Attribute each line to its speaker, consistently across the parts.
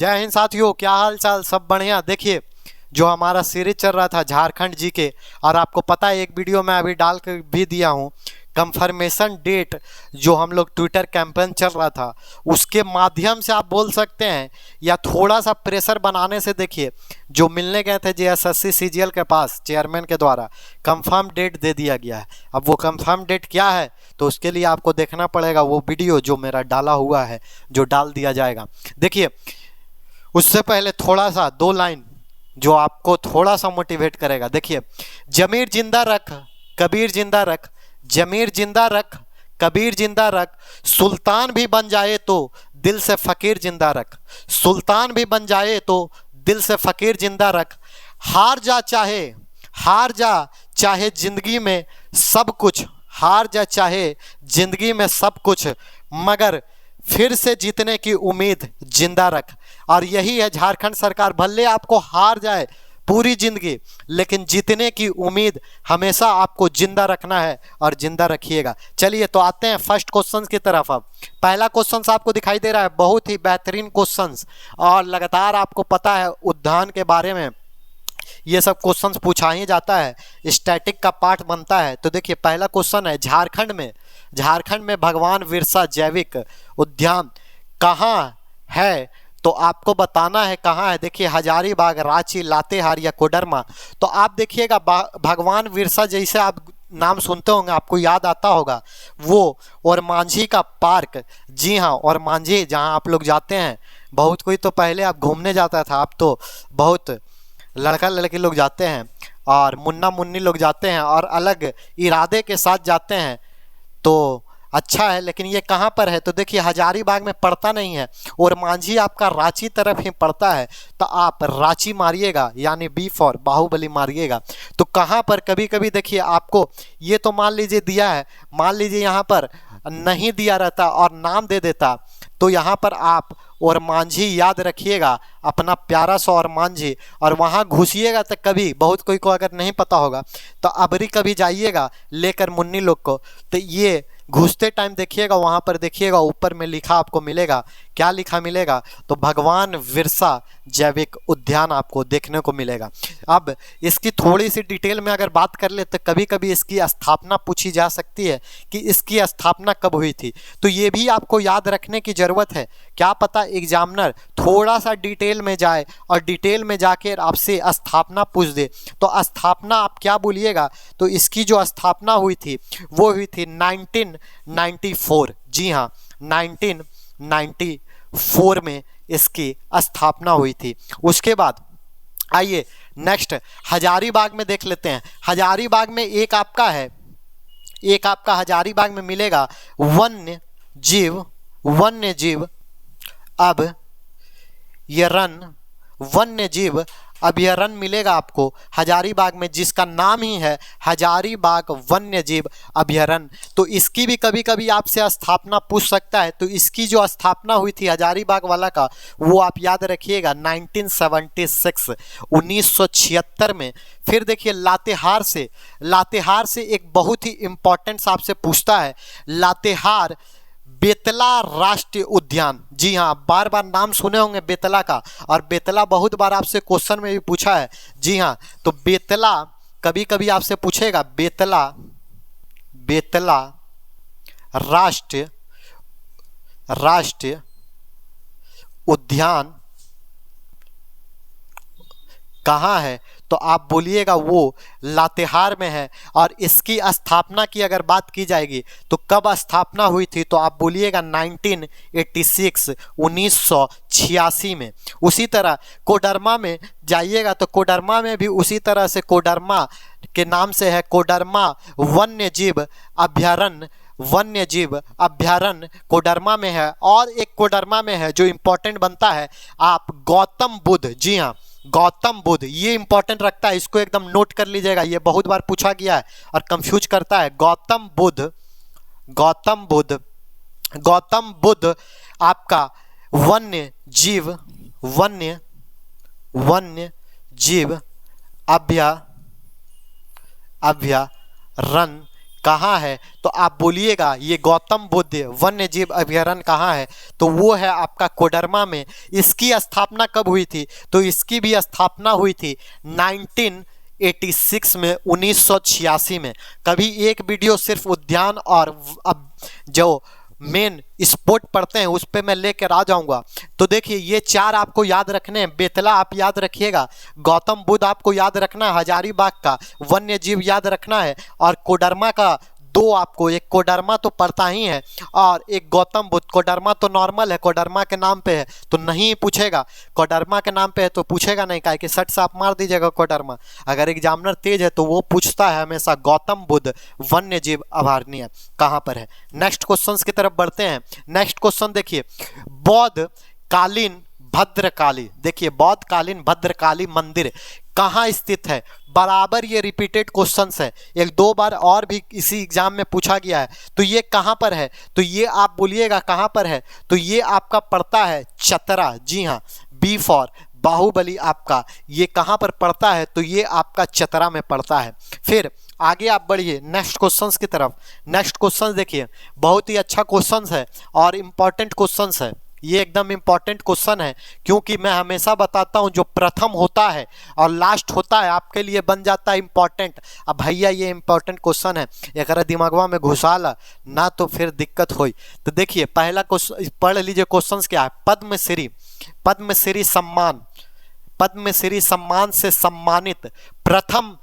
Speaker 1: जय हिंद साथियों, क्या हाल चाल? सब बढ़िया। देखिए, जो हमारा सीरीज चल रहा था झारखंड जी के, और आपको पता है एक वीडियो मैं अभी डाल कर भी दिया हूँ, कंफर्मेशन डेट जो हम लोग ट्विटर कैंपेन चल रहा था उसके माध्यम से आप बोल सकते हैं, या थोड़ा सा प्रेशर बनाने से। देखिए, जो मिलने गए थे JSSC CGL के पास चेयरमैन के द्वारा कंफर्म डेट दे दिया गया है। अब वो कंफर्म डेट क्या है, तो उसके लिए आपको देखना पड़ेगा वो वीडियो जो मेरा डाला हुआ है, जो डाल दिया जाएगा। देखिए, उससे पहले थोड़ा सा 2 लाइन जो आपको थोड़ा सा मोटिवेट करेगा। देखिए, जमीर जिंदा रख, कबीर जिंदा रख, जमीर जिंदा रख, कबीर जिंदा रख, सुल्तान भी बन जाए तो दिल से फकीर जिंदा रख, सुल्तान भी बन जाए तो दिल से फकीर जिंदा रख, हार जा चाहे जिंदगी में सब कुछ, हार जा चाहे जिंदगी में सब कुछ, मगर फिर से जीतने की उम्मीद जिंदा रख। और यही है झारखंड सरकार, भले आपको हार जाए पूरी जिंदगी, लेकिन जीतने की उम्मीद हमेशा आपको जिंदा रखना है और जिंदा रखिएगा। चलिए तो आते हैं फर्स्ट क्वेश्चन की तरफ। अब पहला क्वेश्चन आपको दिखाई दे रहा है, बहुत ही बेहतरीन क्वेश्चन, और लगातार आपको पता है उद्यान के बारे में ये सब क्वेश्चंस पूछा ही जाता है, स्टैटिक का पार्ट बनता है। तो देखिए, पहला क्वेश्चन है, झारखंड में भगवान बिरसा जैविक उद्यान कहाँ है? तो आपको बताना है कहाँ है। देखिए, हजारीबाग, रांची, लातेहार या कोडरमा। तो आप देखिएगा, भगवान बिरसा जैसे आप नाम सुनते होंगे आपको याद आता होगा वो, और मांझी का पार्क। जी हाँ, और मांझी जहाँ आप लोग जाते हैं, बहुत कोई तो पहले आप घूमने जाता था, अब तो बहुत लड़का लड़की लोग जाते हैं और मुन्ना मुन्नी लोग जाते हैं और अलग इरादे के साथ जाते हैं, तो अच्छा है। लेकिन ये कहाँ पर है? तो देखिए, हजारीबाग में पड़ता नहीं है, और मांझी आपका रांची तरफ ही पड़ता है। तो आप रांची मारिएगा, यानी बी फॉर बाहुबली मारिएगा। तो कहाँ पर, कभी कभी देखिए आपको ये तो मान लीजिए दिया है, मान लीजिए यहाँ पर नहीं दिया रहता और नाम दे देता, तो यहाँ पर आप और मांझी याद रखिएगा, अपना प्यारा सा और मांझी, और वहाँ घुसिएगा तो कभी, बहुत कोई को अगर नहीं पता होगा तो अबरी कभी जाइएगा लेकर मुन्नी लोग को, तो ये घुसते टाइम देखिएगा, वहाँ पर देखिएगा ऊपर में लिखा आपको मिलेगा, क्या लिखा मिलेगा? तो भगवान बिरसा जैविक उद्यान आपको देखने को मिलेगा। अब इसकी थोड़ी सी डिटेल में अगर बात कर ले तो कभी कभी इसकी स्थापना पूछी जा सकती है कि इसकी स्थापना कब हुई थी, तो ये भी आपको याद रखने की ज़रूरत है। क्या पता एग्जामिनर थोड़ा सा डिटेल में जाए और डिटेल में जाके आपसे स्थापना पूछ दे, तो स्थापना आप क्या बोलिएगा? तो इसकी जो स्थापना हुई थी वो हुई थी 1994। जी हाँ, 1994 में इसकी स्थापना हुई थी। उसके बाद आइए नेक्स्ट हजारीबाग में देख लेते हैं। हजारीबाग में एक आपका हजारीबाग में मिलेगा वन्य जीव अभयारण्य मिलेगा आपको हजारीबाग में, जिसका नाम ही है हजारीबाग वन्य जीव अभयारण्य। तो इसकी भी कभी कभी आपसे स्थापना पूछ सकता है। तो इसकी जो स्थापना हुई थी हजारीबाग वाला का, वो आप याद रखिएगा 1976 में। फिर देखिए, लातेहार से एक बहुत ही इंपॉर्टेंट आपसे पूछता है, लातेहार बेतला राष्ट्रीय उद्यान। जी हाँ, बार बार नाम सुने होंगे बेतला का, और बेतला बहुत बार आपसे क्वेश्चन में भी पूछा है। जी हाँ, तो बेतला कभी कभी आपसे पूछेगा, बेतला राष्ट्रीय उद्यान कहाँ है? तो आप बोलिएगा वो लातेहार में है। और इसकी स्थापना की अगर बात की जाएगी तो कब स्थापना हुई थी, तो आप बोलिएगा 1986 में। उसी तरह कोडरमा में जाइएगा तो कोडरमा में भी उसी तरह से कोडरमा के नाम से है, कोडरमा वन्य जीव अभयारण्य कोडरमा में है। और एक कोडरमा में है जो इंपॉर्टेंट बनता है, आप गौतम बुद्ध। जी हाँ, गौतम बुद्ध, ये इंपॉर्टेंट रखता है, इसको एकदम नोट कर लीजिएगा, ये बहुत बार पूछा गया है और कंफ्यूज करता है। गौतम बुद्ध आपका वन्य जीव अभयारण्य कहाँ है, तो आप बोलिएगा ये गौतम बुद्ध वन्य जीव अभयारण्य कहाँ है, तो वो है आपका कोडरमा में। इसकी स्थापना कब हुई थी, तो इसकी भी स्थापना हुई थी 1986 में, 1986 में। कभी एक वीडियो सिर्फ उद्यान और अब जो मेन स्पोर्ट पढ़ते हैं उस पे मैं लेकर आ जाऊंगा। तो देखिए ये 4 आपको याद रखने हैं। बेतला आप याद रखिएगा, गौतम बुद्ध आपको याद रखना है, हजारीबाग का वन्य जीव याद रखना है, और कोडरमा का 2 आपको, एक कोडरमा तो पड़ता ही है और एक गौतम बुद्ध। कोडरमा तो नॉर्मल है, कोडरमा के नाम पे है तो नहीं पूछेगा, कोडरमा के नाम पे है तो पूछेगा नहीं, काहे कि सट से आप मार दीजिएगा कोडरमा। अगर एग्जामिनर तेज है तो वो पूछता है हमेशा गौतम बुद्ध वन्य जीव अभयारण्य कहाँ पर है। नेक्स्ट क्वेश्चन की तरफ बढ़ते हैं। नेक्स्ट क्वेश्चन देखिए, बौद्ध कालीन भद्रकाली, देखिए बौद्ध कालीन भद्रकाली मंदिर कहाँ स्थित है। बराबर ये रिपीटेड क्वेश्चंस है, 1-2 बार और भी इसी एग्जाम में पूछा गया है। तो ये कहाँ पर है, तो ये आप बोलिएगा कहाँ पर है, तो ये आपका पड़ता है चतरा। जी हाँ, बी फॉर बाहुबली आपका ये कहाँ पर पड़ता है, तो ये आपका चतरा में पड़ता है। फिर आगे आप बढ़िए नेक्स्ट क्वेश्चंस की तरफ। नेक्स्ट क्वेश्चन देखिए, बहुत ही अच्छा क्वेश्चन है और इम्पॉर्टेंट क्वेश्चन है। ये एकदम इम्पॉर्टेंट क्वेश्चन है, क्योंकि मैं हमेशा बताता हूँ जो प्रथम होता है और लास्ट होता है आपके लिए बन जाता है इम्पॉर्टेंट। अब भैया ये इम्पॉर्टेंट क्वेश्चन है, एक दिमागवा में घुसाला ना तो फिर दिक्कत होई। तो देखिए पहला क्वेश्चन पढ़ लीजिए, क्वेश्चन क्या है। पद्मश्री, पद्मश्री सम्मान, पद्मश्री सम्मान से सम्मानित प्रथम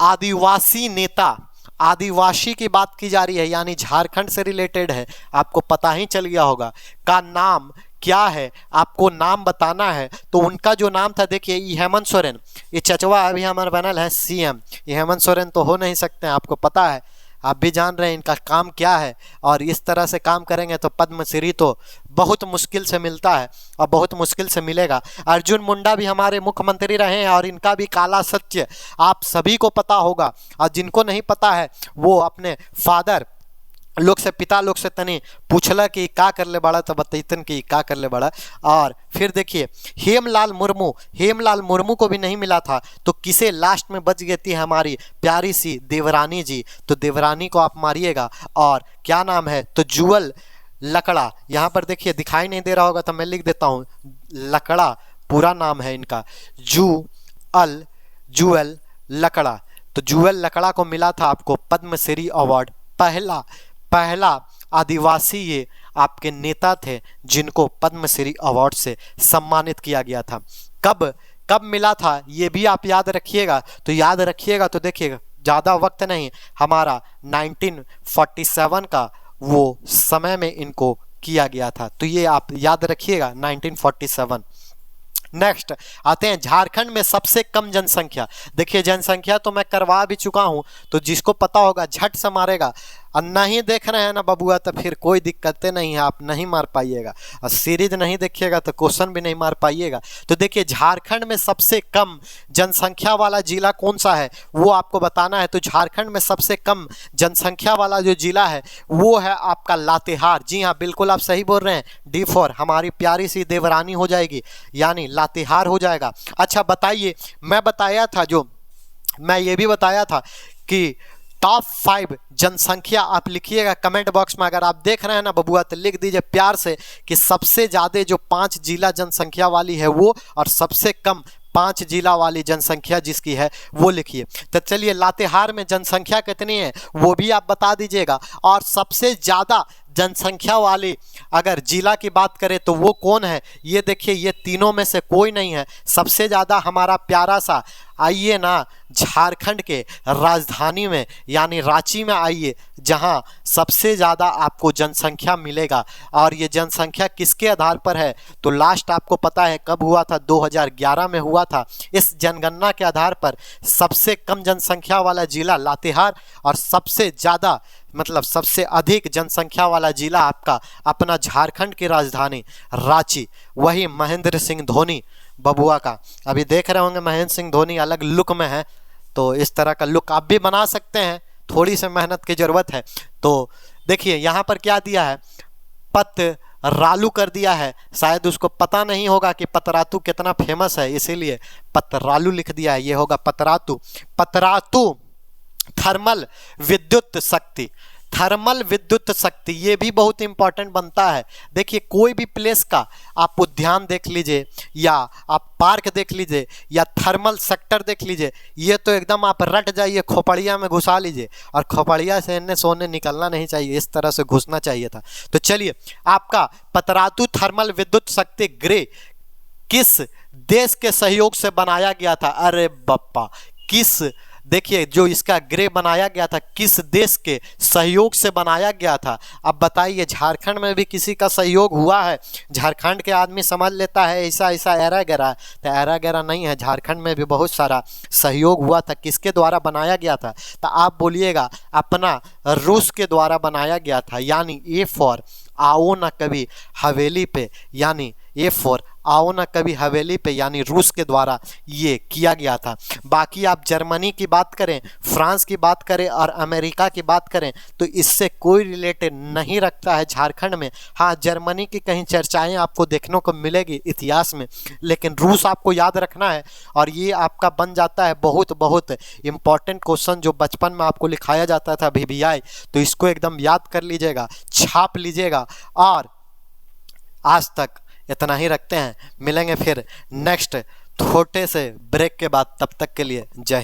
Speaker 1: आदिवासी नेता, आदिवासी की बात की जा रही है यानी झारखंड से रिलेटेड है, आपको पता ही चल गया होगा, का नाम क्या है, आपको नाम बताना है। तो उनका जो नाम था देखिए, ये हेमंत सोरेन, ये चचवा अभी हमारा बनल है सीएम, ये हेमंत सोरेन तो हो नहीं सकते हैं, आपको पता है, आप भी जान रहे हैं इनका काम क्या है। और इस तरह से काम करेंगे तो पद्मश्री तो बहुत मुश्किल से मिलता है और बहुत मुश्किल से मिलेगा। अर्जुन मुंडा भी हमारे मुख्यमंत्री रहे हैं और इनका भी काला सत्य आप सभी को पता होगा, और जिनको नहीं पता है वो अपने फादर लोग से, पिता लोग से तनी पूछला कि का कर ले बड़ा, तो बतैतन कि का कर ले बड़ा। और फिर देखिए हेमलाल मुर्मू, हेमलाल मुर्मू को भी नहीं मिला था, तो किसे लास्ट में बच गई थी हमारी प्यारी सी देवरानी जी, तो देवरानी को आप मारिएगा। और क्या नाम है, तो जुअल लकड़ा, यहाँ पर देखिए दिखाई नहीं दे रहा होगा तो मैं लिख देता हूँ, लकड़ा पूरा नाम है इनका, जुअल लकड़ा। तो जुअल लकड़ा को मिला था आपको पद्मश्री अवार्ड, पहला आदिवासी ये आपके नेता थे जिनको पद्मश्री अवार्ड से सम्मानित किया गया था। कब मिला था ये भी आप याद रखिएगा। तो याद रखिएगा तो देखिएगा ज़्यादा वक्त नहीं, हमारा 1947 का वो समय में इनको किया गया था, तो ये आप याद रखिएगा 1947। नेक्स्ट आते हैं झारखंड में सबसे कम जनसंख्या। देखिए जनसंख्या तो मैं करवा भी चुका हूं, तो जिसको पता होगा झट से मारेगा, और नहीं देख रहे हैं ना बबुआ तो फिर कोई दिक्कतें नहीं है, आप नहीं मार पाइएगा, और सीरीज नहीं देखिएगा तो क्वेश्चन भी नहीं मार पाइएगा। तो देखिए झारखंड में सबसे कम जनसंख्या वाला जिला कौन सा है वो आपको बताना है। तो झारखंड में सबसे कम जनसंख्या वाला जो जिला है वो है आपका लातेहार। जी हाँ, बिल्कुल आप सही बोल रहे हैं, D4 हमारी प्यारी सी देवरानी हो जाएगी, यानी लातेहार हो जाएगा। अच्छा बताइए, मैं ये भी बताया था कि टॉप 5 जनसंख्या आप लिखिएगा कमेंट बॉक्स में। अगर आप देख रहे हैं ना बबुआ तो लिख दीजिए प्यार से कि सबसे ज़्यादा जो 5 जिला जनसंख्या वाली है वो, और सबसे कम 5 जिला वाली जनसंख्या जिसकी है वो लिखिए। तो चलिए लातेहार में जनसंख्या कितनी है वो भी आप बता दीजिएगा, और सबसे ज़्यादा जनसंख्या वाली अगर जिला की बात करें तो वो कौन है, ये देखिए ये तीनों में से कोई नहीं है। सबसे ज़्यादा हमारा प्यारा सा, आइए ना झारखंड के राजधानी में यानी रांची में आइए, जहां सबसे ज़्यादा आपको जनसंख्या मिलेगा। और ये जनसंख्या किसके आधार पर है, तो लास्ट आपको पता है कब हुआ था, 2011 में हुआ था। इस जनगणना के आधार पर सबसे कम जनसंख्या वाला जिला लातेहार, और सबसे ज़्यादा मतलब सबसे अधिक जनसंख्या वाला जिला आपका अपना झारखंड की राजधानी रांची, वही महेंद्र सिंह धोनी बबुआ का। अभी देख रहे होंगे महेंद्र सिंह धोनी अलग लुक में है, तो इस तरह का लुक आप भी बना सकते हैं, थोड़ी सी मेहनत की ज़रूरत है। तो देखिए यहाँ पर क्या दिया है, पतरालू कर दिया है, शायद उसको पता नहीं होगा कि पतरातू कितना फेमस है, इसीलिए पतरालू लिख दिया है, ये होगा पतरातू। पतरातू थर्मल विद्युत शक्ति, थर्मल विद्युत शक्ति ये भी बहुत इंपॉर्टेंट बनता है। देखिए कोई भी प्लेस का आप उद्यान देख लीजिए या आप पार्क देख लीजिए या थर्मल सेक्टर देख लीजिए, ये तो एकदम आप रट जाइए, खोपड़िया में घुसा लीजिए और खोपड़िया से इन्हें सोने निकलना नहीं चाहिए, इस तरह से घुसना चाहिए था। तो चलिए आपका पतरातू थर्मल विद्युत शक्ति गृह किस देश के सहयोग से बनाया गया था? अरे बप्पा, किस, देखिए जो इसका गृह बनाया गया था किस देश के सहयोग से बनाया गया था? अब बताइए, झारखंड में भी किसी का सहयोग हुआ है? झारखंड के आदमी समझ लेता है ऐसा ऐसा एरा गैरा, तो एरा गैरा नहीं है, झारखंड में भी बहुत सारा सहयोग हुआ था। किसके द्वारा बनाया गया था? तो आप बोलिएगा अपना रूस के द्वारा बनाया गया था, यानी ए फॉर आओ ना कभी हवेली पे, यानी ए फॉर आओ ना कभी हवेली पे, यानी रूस के द्वारा ये किया गया था। बाकी आप जर्मनी की बात करें, फ्रांस की बात करें और अमेरिका की बात करें तो इससे कोई रिलेटेड नहीं रखता है झारखंड में। हाँ, जर्मनी की कहीं चर्चाएं आपको देखने को मिलेगी इतिहास में, लेकिन रूस आपको याद रखना है। और ये आपका बन जाता है बहुत बहुत इम्पॉर्टेंट क्वेश्चन जो बचपन में आपको लिखाया जाता था VVI, तो इसको एकदम याद कर लीजिएगा, छाप लीजिएगा। और आज तक इतना ही रखते हैं, मिलेंगे फिर नेक्स्ट छोटे से ब्रेक के बाद, तब तक के लिए जय हिंद।